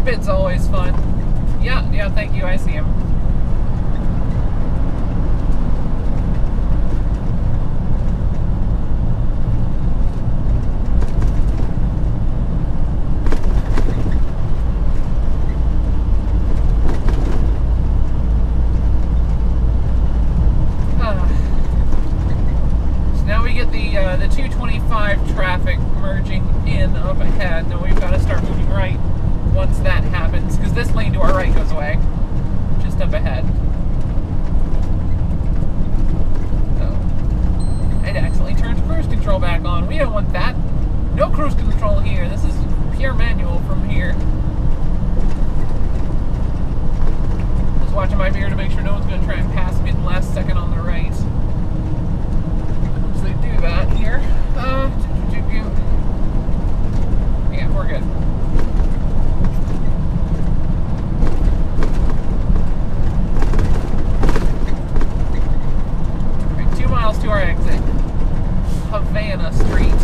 Rapid's always fun. Yeah, thank you, I see him. The 225 traffic merging in up ahead. Now we've got to start moving right once that happens, because this lane to our right goes away, just up ahead. So, I'd accidentally turned cruise control back on. We don't want that. No cruise control here. This is pure manual from here. Just watching my mirror to make sure no one's going to try and pass me at the last second on the right. They do that here. Yeah, we're good. Right, 2 miles to our exit. Havana Street.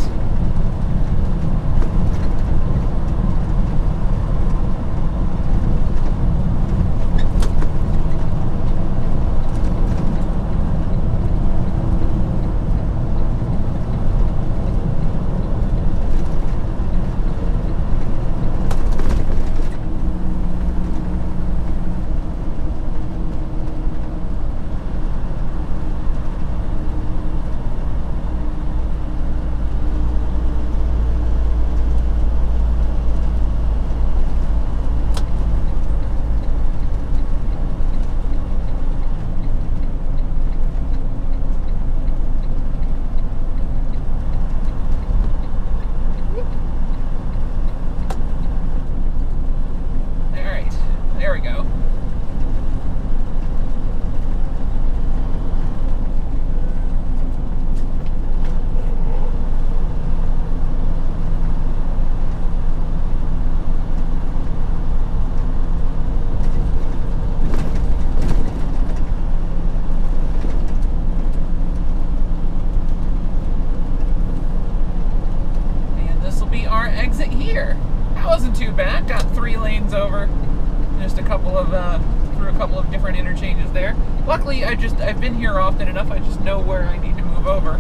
Interchanges there. Luckily, I've been here often enough. I just know where I need to move over.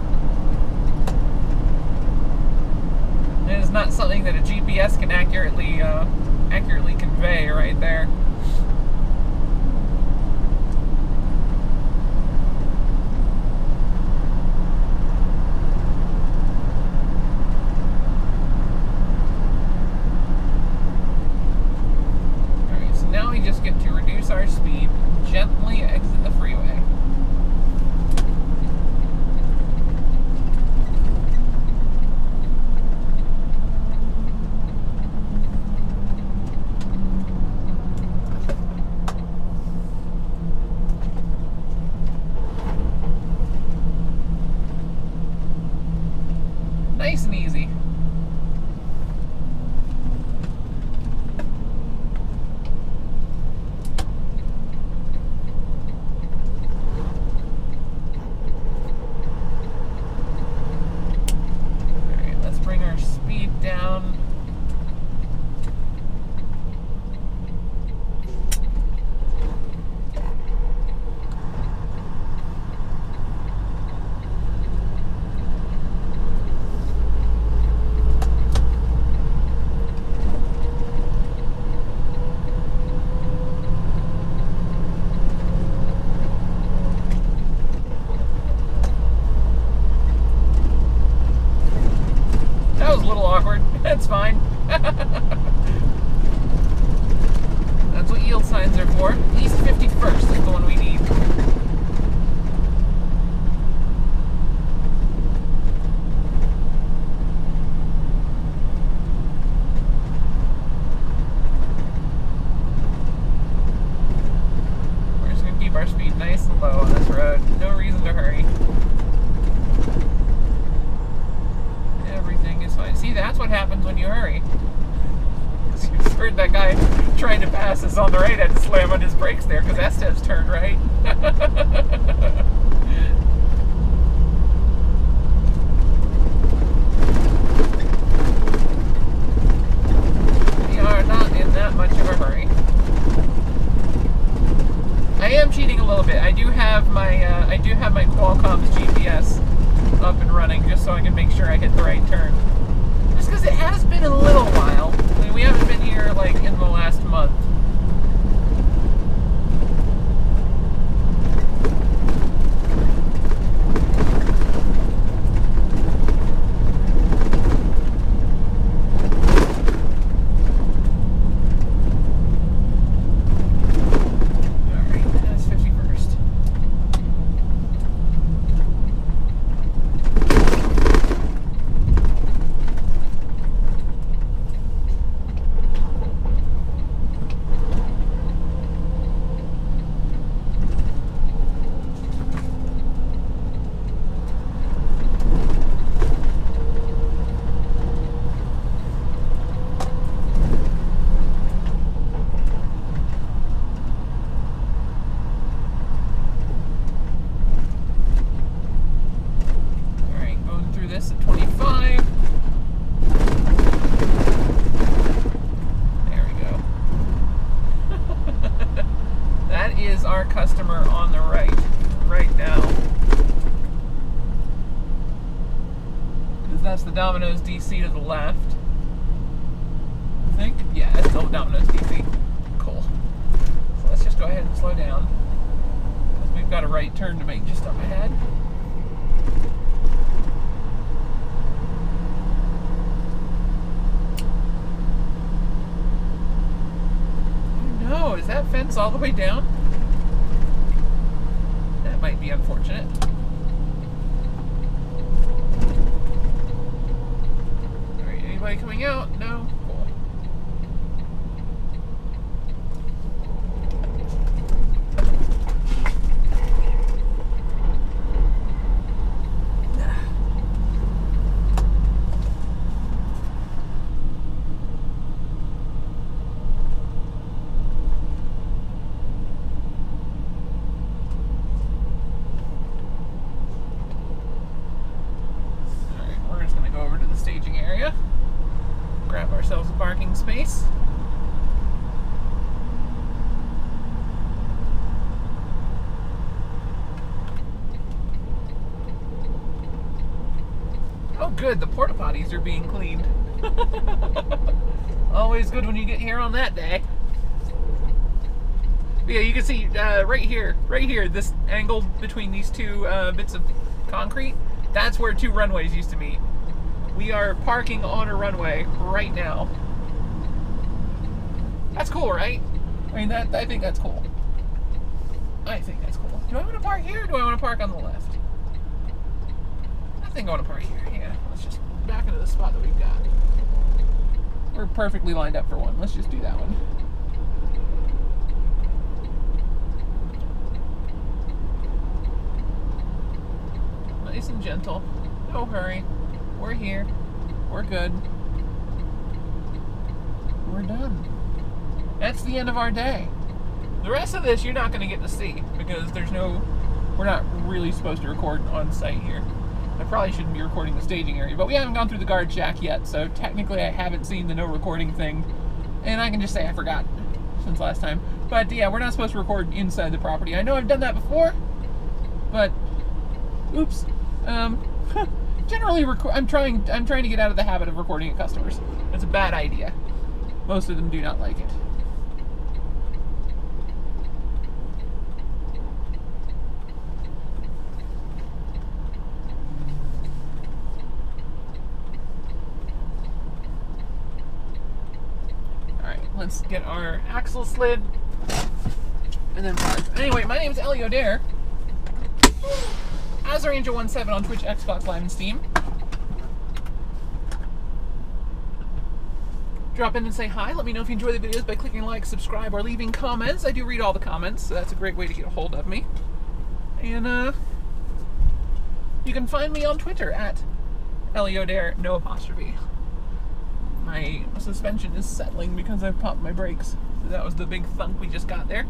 It is not something that a GPS can accurately convey right there. All right, so now we just get to reduce our speed. Gently exit the freeway. Nice and easy. That's fine. That's what yield signs are for. East 51st is the one we need. We're just going to keep our speed nice and low on this road. No reason to hurry. Everything is fine. See, that's what happens when you hurry. You just heard that guy trying to pass us on the right, had to slam on his brakes there because Estev's turned right. We are not in that much of a hurry. I do have my Qualcomm's GPS up and running just so I can make sure I hit the right turn. Just because it has been a little while. I mean, we haven't been here like in the last month. Customer on the right now. Because that's the Domino's DC to the left. I think? Yeah, that's still Domino's DC. Cool. So let's just go ahead and slow down. Because we've got a right turn to make just up ahead. Oh no, is that fence all the way down? Might be unfortunate. Alright, anybody coming out? No? Cool. Staging area. Grab ourselves a parking space. Oh good, the porta potties are being cleaned. Always good when you get here on that day. But yeah, you can see right here, this angle between these two bits of concrete, that's where two runways used to meet. We are parking on a runway right now. That's cool, right? I mean, I think that's cool. I think that's cool. Do I want to park here or do I want to park on the left? I think I want to park here. Yeah, let's just back into the spot that we've got. We're perfectly lined up for one. Let's just do that one. Nice and gentle. No hurry. We're here. We're good. We're done. That's the end of our day. The rest of this you're not going to get to see because we're not really supposed to record on site here. I probably shouldn't be recording the staging area, but we haven't gone through the guard shack yet, so technically I haven't seen the no recording thing, and I can just say I forgot since last time. But yeah, we're not supposed to record inside the property. I know I've done that before, but oops. Generally, I'm trying to get out of the habit of recording at customers. It's a bad idea. Most of them do not like it. Alright, let's get our axle slid and then park. Anyway, my name is Elio Dare. AzarAngel17 on Twitch, Xbox Live, and Steam. Drop in and say hi. Let me know if you enjoy the videos by clicking like, subscribe, or leaving comments. I do read all the comments, so that's a great way to get a hold of me. And you can find me on Twitter at ElioDare, no apostrophe. My suspension is settling because I've popped my brakes. So that was the big thunk we just got there.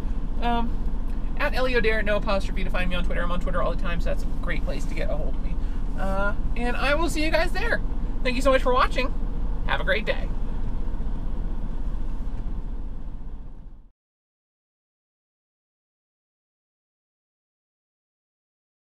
At ElioDare, no apostrophe, to find me on Twitter. I'm on Twitter all the time, so that's a great place to get a hold of me. And I will see you guys there. Thank you so much for watching. Have a great day.